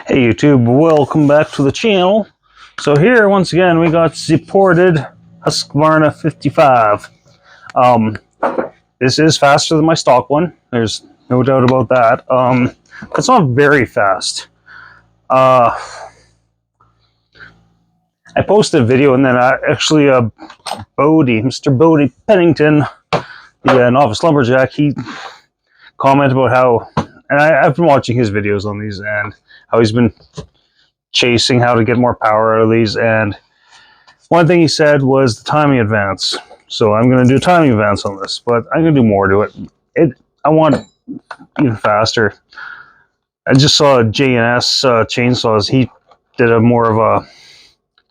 Hey YouTube, welcome back to the channel. So here, once again, we got the ported Husqvarna 55. This is faster than my stock one. There's no doubt about that. It's not very fast. I posted a video and then Mr. Bodie Pennington, the novice lumberjack, he commented about how, and I've been watching his videos on these and how he's been chasing how to get more power out of these, and one thing he said was the timing advance. So I'm going to do timing advance on this, but I'm going to do more to it. I want it even faster. I just saw J&S chainsaws. He did a more of a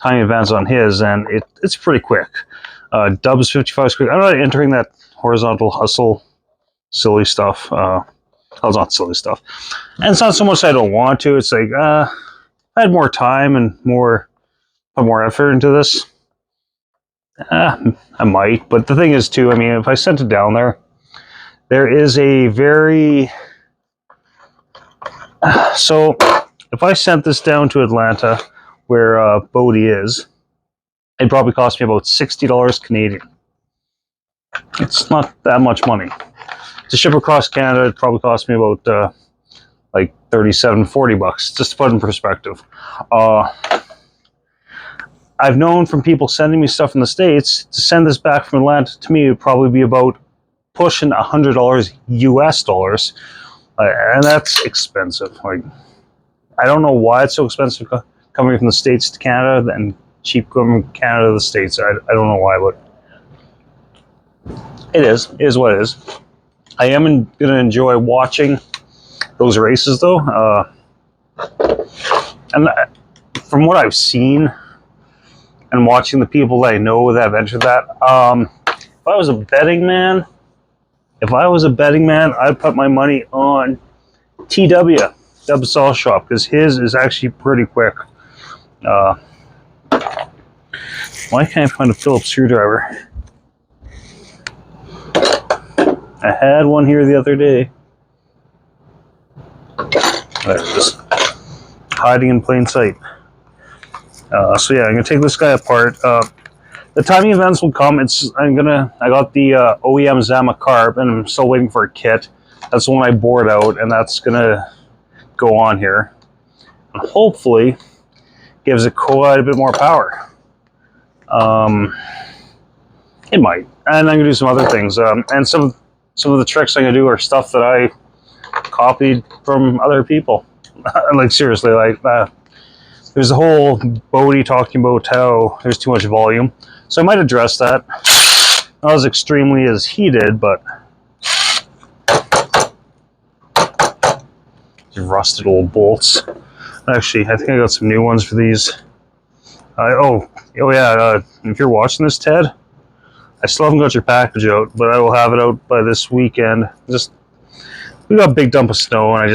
timing advance on his, and it's pretty quick. Dubs 55 is quick. I'm not entering that horizontal hustle silly stuff. Well, it's not silly stuff. And it's not so much I don't want to. It's like, if I had more time and put more effort into this, I might. But the thing is, too, I mean, if I sent it down there, there is a very... So, if I sent this down to Atlanta, where Bodie is, it'd probably cost me about $60 Canadian. It's not that much money. To ship across Canada, it probably cost me about like $37-40, just to put it in perspective. I've known from people sending me stuff in the States, to send this back from Atlanta to me, it would probably be about pushing $100 US dollars, and that's expensive. Like, I don't know why it's so expensive coming from the States to Canada and cheap coming from Canada to the States. I don't know why, but it is what it is. I am going to enjoy watching those races, though. And from what I've seen and watching the people that I know that have entered that, if I was a betting man, I'd put my money on TW, Dub Saw Shop, because his is actually pretty quick. Why can't I find a Phillips screwdriver? I had one here the other day. There it is. Hiding in plain sight. So yeah, I'm gonna take this guy apart. The timing events will come. I got the OEM Zama carb, and I'm still waiting for a kit. That's the one I bored out, and that's gonna go on here, and hopefully gives it quite a bit more power. It might, and I'm gonna do some other things, and some of the tricks I'm gonna do are stuff that I copied from other people. Like, seriously, like there's a whole Bodie talking about how there's too much volume, so I might address that. Not as extremely as he did, but these rusted old bolts. Actually, I think I got some new ones for these. Oh yeah, if you're watching this, Ted, I still haven't got your package out, but I will have it out by this weekend. We got a big dump of snow, and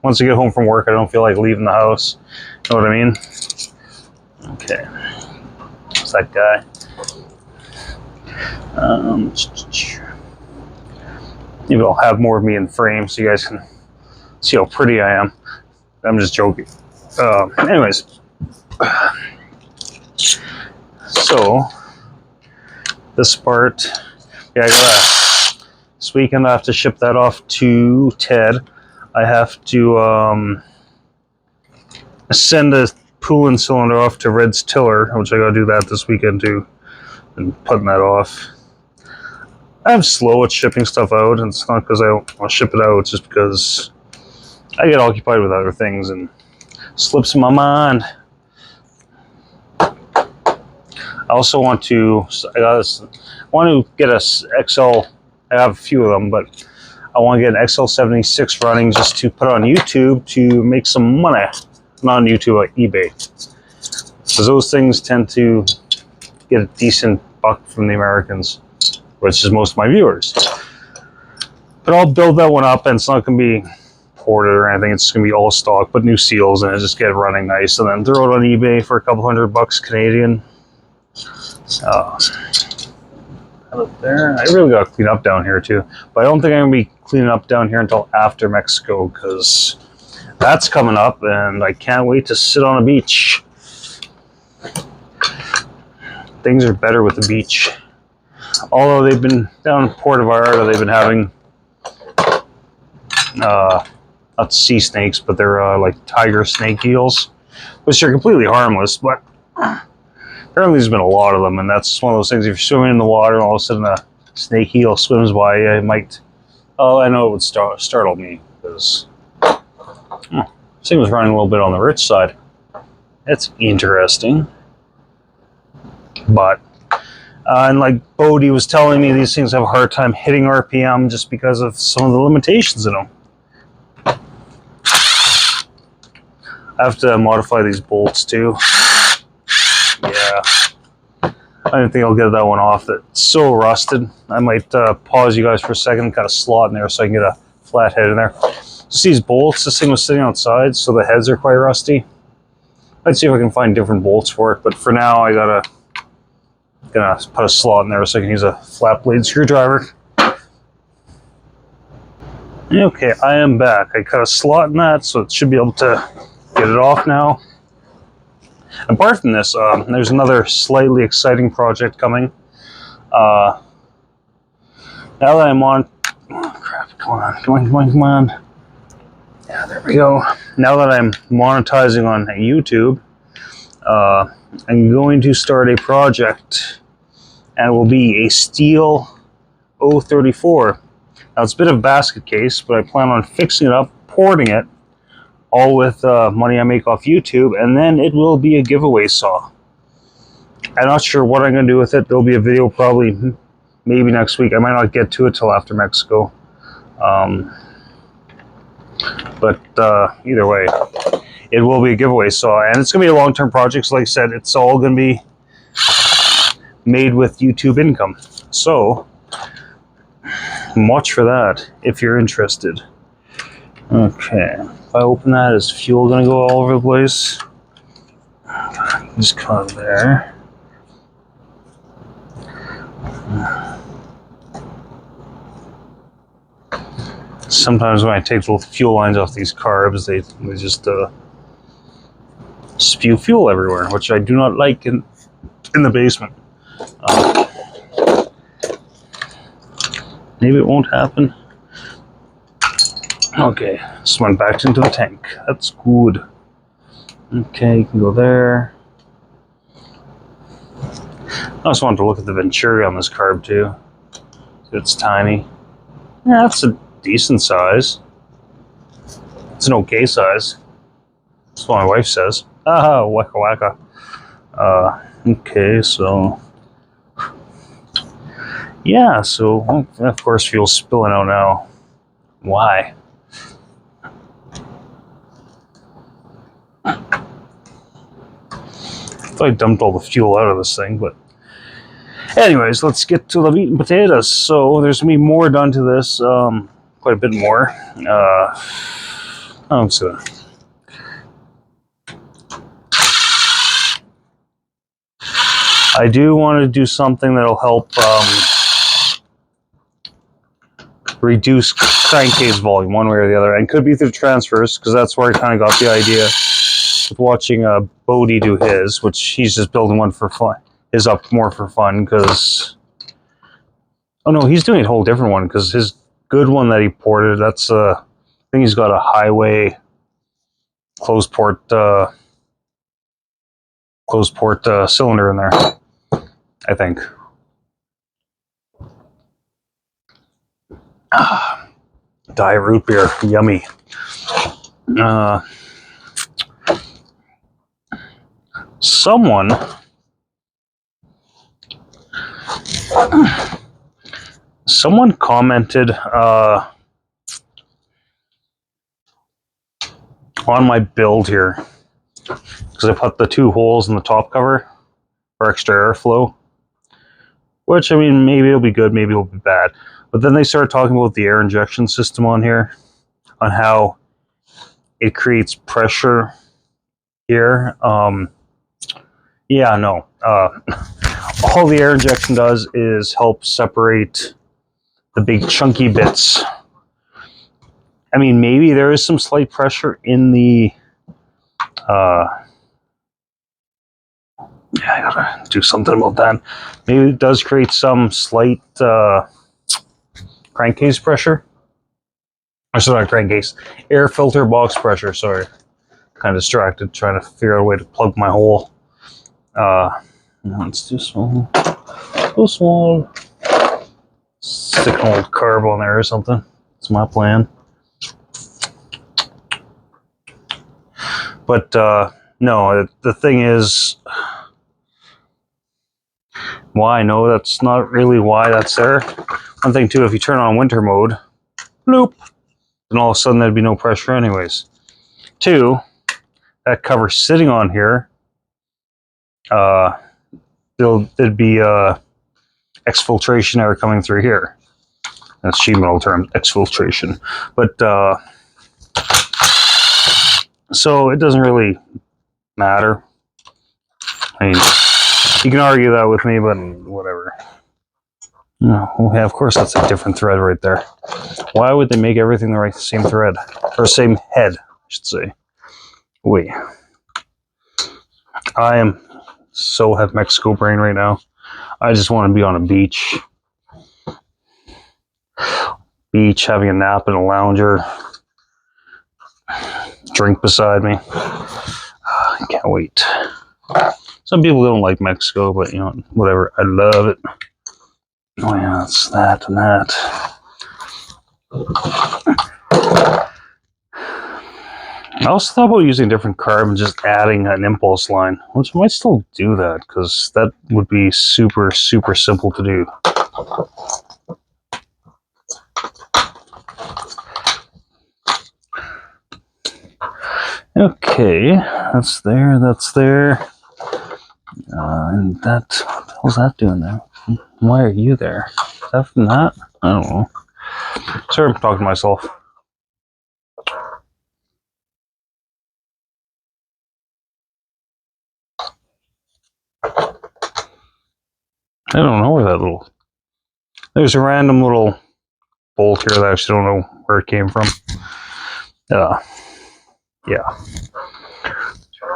once I get home from work, I don't feel like leaving the house. You know what I mean? Okay. It's that guy. Maybe I'll have more of me in frame so you guys can see how pretty I am. I'm just joking. Anyways. So, this part, yeah, this weekend I have to ship that off to Ted. I have to send a pulling cylinder off to Red's tiller, which I gotta do that this weekend too, and putting that off. I'm slow at shipping stuff out, and it's not because I don't want to ship it out, it's just because I get occupied with other things and slips in my mind. I also want to get a XL. I have a few of them, but I want to get an XL76 running just to put on YouTube to make some money. Not on YouTube, like eBay. Because those things tend to get a decent buck from the Americans, which is most of my viewers. But I'll build that one up, and it's not going to be ported or anything. It's going to be all stock, but new seals, and just get it running nice, and then throw it on eBay for a couple $100 Canadian. Up there. I really got to clean up down here too, but I don't think I'm going to be cleaning up down here until after Mexico, because that's coming up, and I can't wait to sit on a beach. Things are better with the beach. Although they've been down in Puerto Vallarta, they've been having not sea snakes, but they're like tiger snake eels, which are completely harmless, but apparently there's been a lot of them, and that's one of those things. If you're swimming in the water and all of a sudden a snake eel swims by, it might, oh, I know it would startle me, because this thing was running a little bit on the rich side. That's interesting. But and like Bodie was telling me, these things have a hard time hitting RPM just because of some of the limitations in them. I have to modify these bolts too. Yeah. I didn't think I'll get that one off. It's so rusted. I might pause you guys for a second and cut a slot in there so I can get a flat head in there. Just these bolts, this thing was sitting outside, so the heads are quite rusty. I'd see if I can find different bolts for it, but for now I gonna put a slot in there so I can use a flat blade screwdriver. Okay, I am back. I cut a slot in that, so it should be able to get it off now. Apart from this, there's another slightly exciting project coming. Now that I'm on... Oh, crap, come on. Yeah, there we go. Now that I'm monetizing on YouTube, I'm going to start a project, and it will be a steel 034. Now, it's a bit of a basket case, but I plan on fixing it up, porting it, all with money I make off YouTube, and then it will be a giveaway saw. I'm not sure what I'm going to do with it. There'll be a video probably maybe next week. I might not get to it till after Mexico. But either way, it will be a giveaway saw, and it's going to be a long-term project. So like I said, it's all going to be made with YouTube income. So watch for that if you're interested. Okay, if I open that, is fuel going to go all over the place? Just cut there. Sometimes when I take the fuel lines off these carbs, they just spew fuel everywhere, which I do not like in the basement. Maybe it won't happen. Okay, this went back into the tank. That's good. Okay, you can go there. I just wanted to look at the Venturi on this carb too. It's tiny. Yeah, that's a decent size. It's an okay size. That's what my wife says. Ah, waka waka. Okay, so yeah, so of course fuel's spilling out now. Why? I thought I dumped all the fuel out of this thing, but anyways, let's get to the meat and potatoes. So there's gonna be more done to this, quite a bit more. I'm just gonna. I do want to do something that'll help reduce crankcase volume one way or the other, and could be through transfers, because that's where I kind of got the idea with watching Bodie do his, which he's just building one for fun. Is up more for fun because, oh no, he's doing a whole different one, because his good one that he ported, that's I think he's got a highway closed port cylinder in there, I think. Diet root beer, yummy. Someone commented on my build here, because I put the 2 holes in the top cover for extra airflow, which, I mean, maybe it'll be good, maybe it'll be bad. But then they started talking about the air injection system on here, on how it creates pressure here. Yeah, no. All the air injection does is help separate the big chunky bits I mean, maybe there is some slight pressure in the yeah, I gotta do something about that. Maybe it does create some slight crankcase pressure. Or sorry, not crankcase. Air filter box pressure, sorry. Kind of distracted trying to figure out a way to plug my hole. It's too small. So small. Stick an old carb on there or something. That's my plan. But no, the thing is, why? No, that's not really why that's there. One thing too, if you turn on winter mode, bloop, then all of a sudden there'd be no pressure anyways. Two, that cover sitting on here, there'd be exfiltration air coming through here. That's sheet metal term, exfiltration. But so it doesn't really matter. I mean, you can argue that with me, but whatever. No, yeah, of course that's a different thread right there. Why would they make everything the same thread? Or same head, I should say. Wait. I am so have Mexico brain right now. I just want to be on a beach. Beach, having a nap in a lounger. Drink beside me. I can't wait. Some people don't like Mexico, but you know, whatever. I love it. Oh yeah, it's that and that. I also thought about using different carb and just adding an impulse line, which I might still do that because that would be super, super simple to do. Okay, that's there, that's there. And that, what the hell's that doing there? Why are you there? Is that from that? I don't know. Sorry, I'm talking to myself. I don't know where that little... There's a random little bolt here that I actually don't know where it came from. Yeah.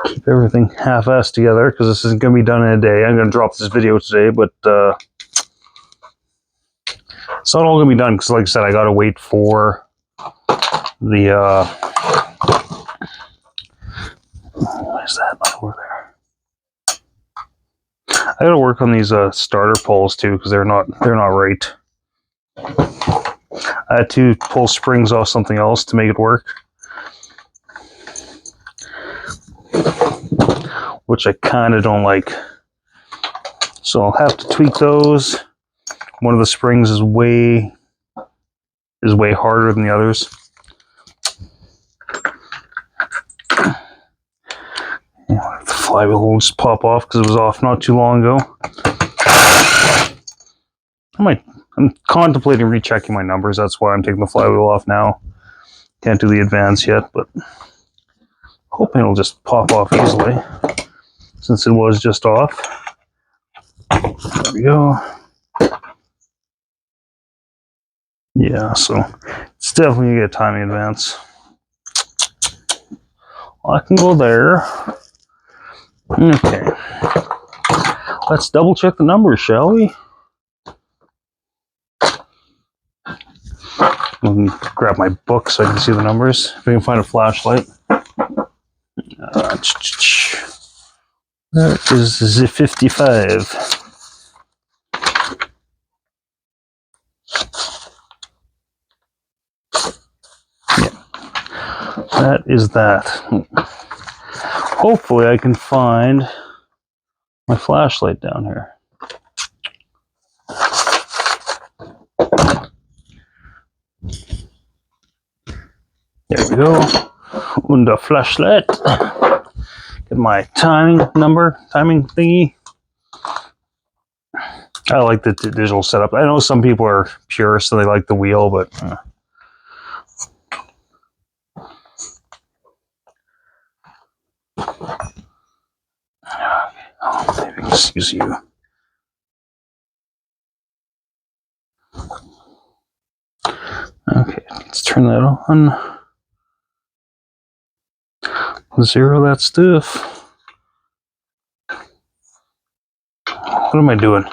Keep everything half-assed together because this isn't going to be done in a day. I'm going to drop this video today, but it's not all going to be done because, like I said, I got to wait for the... what is that over there? I got to work on these starter poles too because they're not right. I had to pull springs off something else to make it work, which I kind of don't like. So I'll have to tweak those. One of the springs is way harder than the others. The flywheel will just pop off because it was off not too long ago. I'm contemplating rechecking my numbers. That's why I'm taking the flywheel off now. Can't do the advance yet, but hoping it'll just pop off easily since it was just off. There we go. Yeah, so it's definitely gonna get a timing advance. I can go there. Okay. Let's double check the numbers, shall we? Grab my book so I can see the numbers. If I can find a flashlight. That is the 55. Yeah. That is that. Hopefully I can find my flashlight down here. There we go. And a flashlight. Get my timing thingy. I like the digital setup. I know some people are purists, so they like the wheel, but maybe just use you. Okay, let's turn that on. Zero that stuff. What am I doing?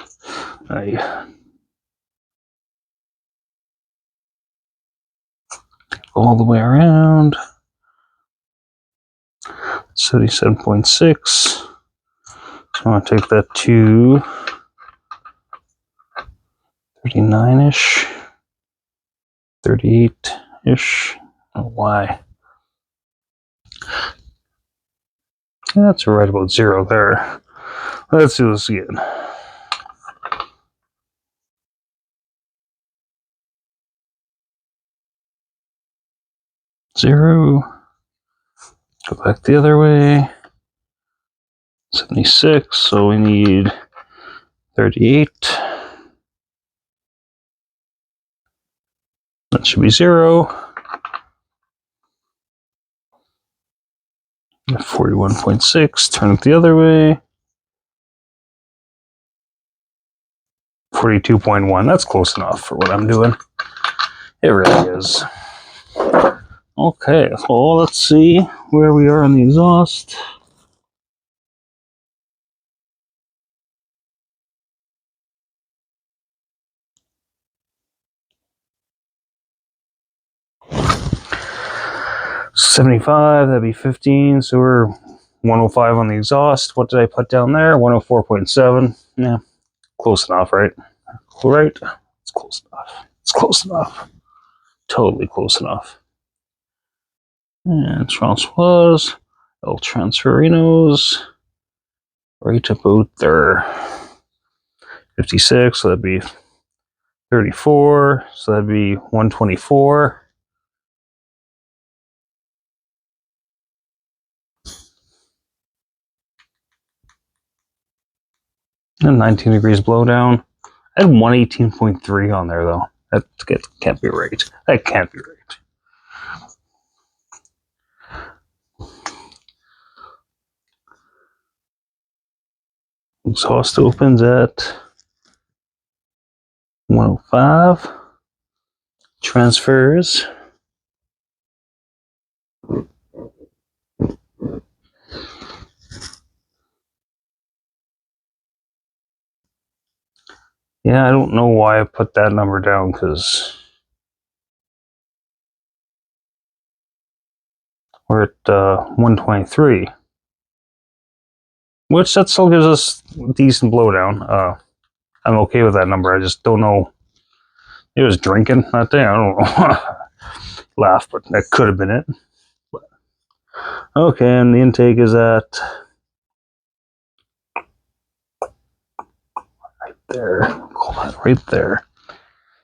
All the way around. 77.6. So I'm going to take that to 39-ish. 38-ish. Oh, why? That's right about zero there. Let's do this again. Zero. Go back the other way. 76, so we need 38. That should be zero. 41.6, turn it the other way. 42.1, that's close enough for what I'm doing. It really is. Okay, well, let's see where we are on the exhaust. $75, that'd be 15, so we're 105 on the exhaust. What did I put down there? 104.7. Yeah, close enough, right? Right? It's close enough. It's close enough. Totally close enough. And Transwas, El Transferinos, right about there. 56, so that'd be 34, so that'd be 124. And 19 degrees blowdown. I had 118.3 on there though. That can't be right. That can't be right. Exhaust opens at 105. Transfers. Yeah, I don't know why I put that number down, because we're at 123. Which that still gives us decent blowdown. I'm okay with that number. I just don't know. It was drinking that day. I don't know. Laugh, but that could have been it. But, okay, and the intake is at right there. Call that right there.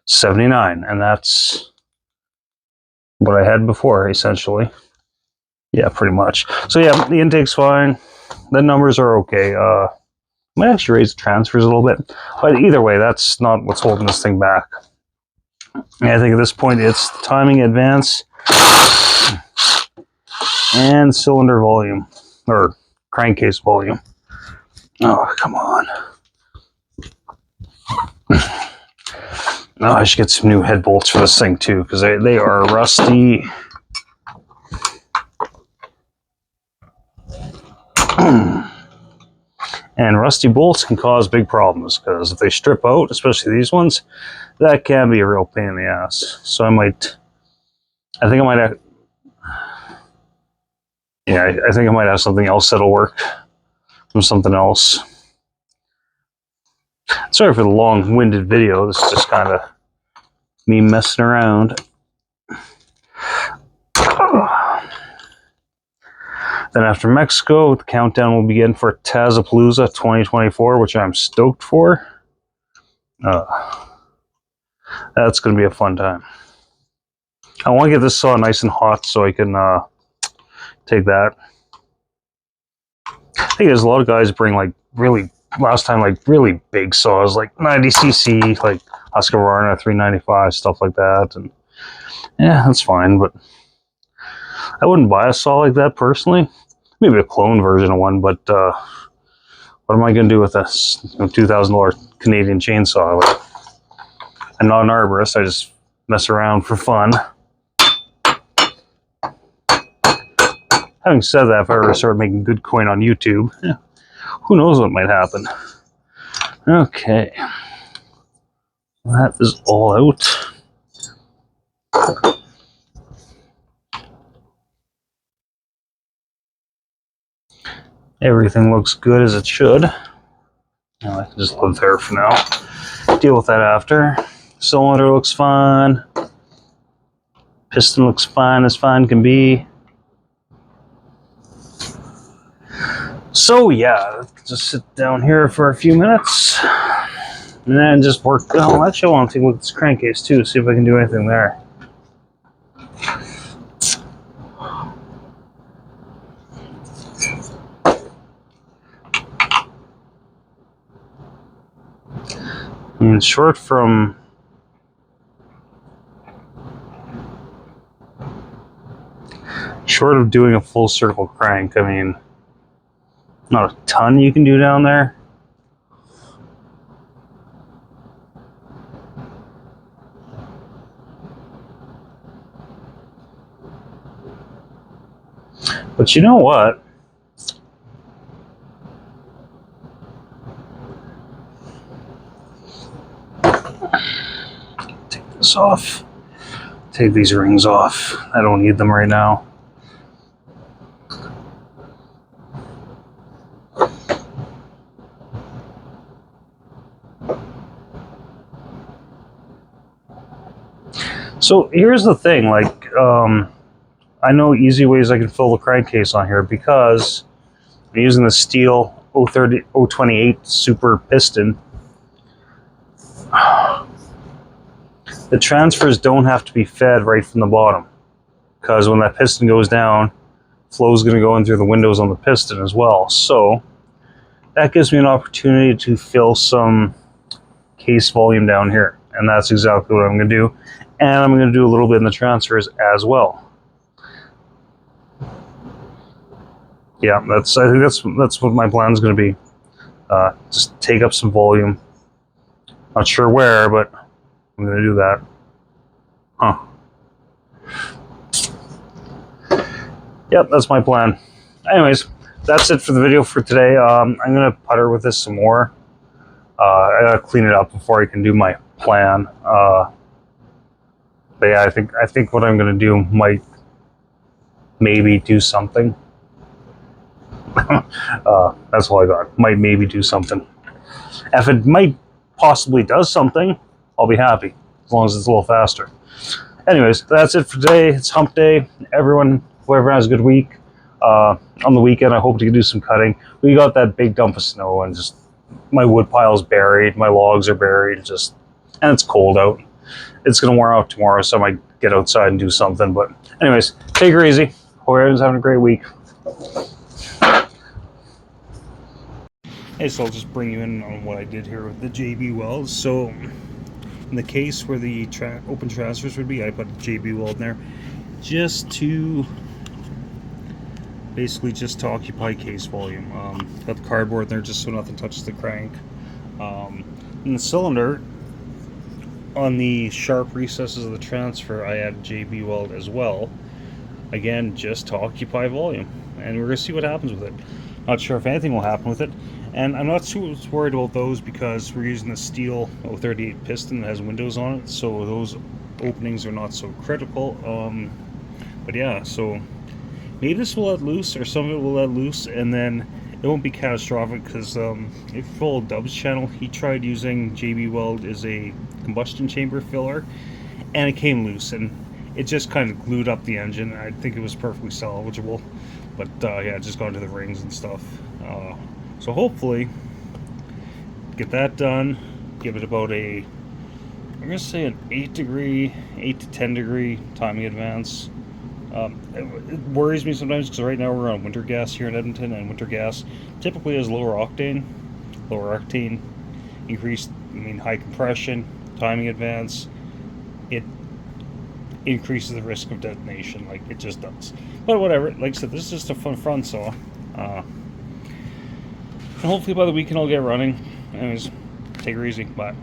79, and that's what I had before, essentially. Yeah, pretty much. So yeah, the intake's fine. The numbers are okay. I might actually raise the transfers a little bit, but either way, that's not what's holding this thing back. And I think at this point, it's timing, advance, and cylinder volume, or crankcase volume. Oh, come on. Oh, I should get some new head bolts for this thing too, because they are rusty. And rusty bolts can cause big problems, because if they strip out, especially these ones, that can be a real pain in the ass. So I think I might have, yeah, I think I might have something else that'll work from something else. Sorry for the long-winded video. This is just kind of me messing around. Then after Mexico, the countdown will begin for Tazapalooza 2024, which I'm stoked for. That's going to be a fun time. I want to get this saw nice and hot so I can take that. I think there's a lot of guys bring like really, last time, like really big saws, like 90cc, like Husqvarna 395, stuff like that. And yeah, that's fine, but I wouldn't buy a saw like that personally. Maybe a clone version of one, but what am I going to do with this $2,000 Canadian chainsaw? Like, I'm not an arborist, I just mess around for fun. Having said that, if I ever start making good coin on YouTube, who knows what might happen. Okay. That is all out. Everything looks good as it should. Now I can just live there for now. Deal with that after. Cylinder looks fine. Piston looks fine as fine can be. So yeah, just sit down here for a few minutes and then just work. Oh, actually, I want to take a look at this crankcase too, see if I can do anything there. I mean, short of doing a full circle crank, I mean, not a ton you can do down there. But you know what? Take this off. Take these rings off. I don't need them right now. So here's the thing, like, I know easy ways I can fill the crankcase on here because I'm using the steel 028 super piston. The transfers don't have to be fed right from the bottom because when that piston goes down, flow is going to go in through the windows on the piston as well. So that gives me an opportunity to fill some case volume down here, and that's exactly what I'm going to do. And I'm going to do a little bit in the transfers as well. Yeah, I think that's what my plan is going to be. Just take up some volume. Not sure where, but I'm going to do that. Yep, that's my plan. Anyways, that's it for the video for today. I'm going to putter with this some more. I got to clean it up before I can do my plan. But yeah, I think what I'm going to do might maybe do something. That's all I got. Might maybe do something. If it might possibly does something, I'll be happy, as long as it's a little faster. Anyways, that's it for today. It's hump day. Whoever has a good week. On the weekend, I hope to do some cutting. We got that big dump of snow, and just my wood pile's buried. My logs are buried. And it's cold out. It's going to wear out tomorrow, so I might get outside and do something. But anyways, take her easy. Hope everyone's having a great week. Hey, so I'll just bring you in on what I did here with the JB welds. So in the case where the open transfers would be, I put a JB weld in there basically just to occupy case volume. Got the cardboard in there just so nothing touches the crank. In the cylinder, on the sharp recesses of the transfer, I added JB weld as well. Again, just to occupy volume. And we're going to see what happens with it. Not sure if anything will happen with it. And I'm not too worried about those because we're using the steel 038 piston that has windows on it. So those openings are not so critical. But yeah, so maybe this will let loose or some of it will let loose. And then it won't be catastrophic because if you follow Dub's channel, he tried using JB Weld as a combustion chamber filler and it came loose and it just kind of glued up the engine. I think it was perfectly salvageable, but yeah, it just got into the rings and stuff. So hopefully get that done, give it about I'm gonna say an 8 to 10 degree timing advance. It worries me sometimes because right now we're on winter gas here in Edmonton, and winter gas typically has lower octane, increased, high compression, timing advance. It increases the risk of detonation, like it just does. But whatever, like I said, this is just a fun front saw. And hopefully by the weekend I'll get running. Anyways, take her easy. Bye.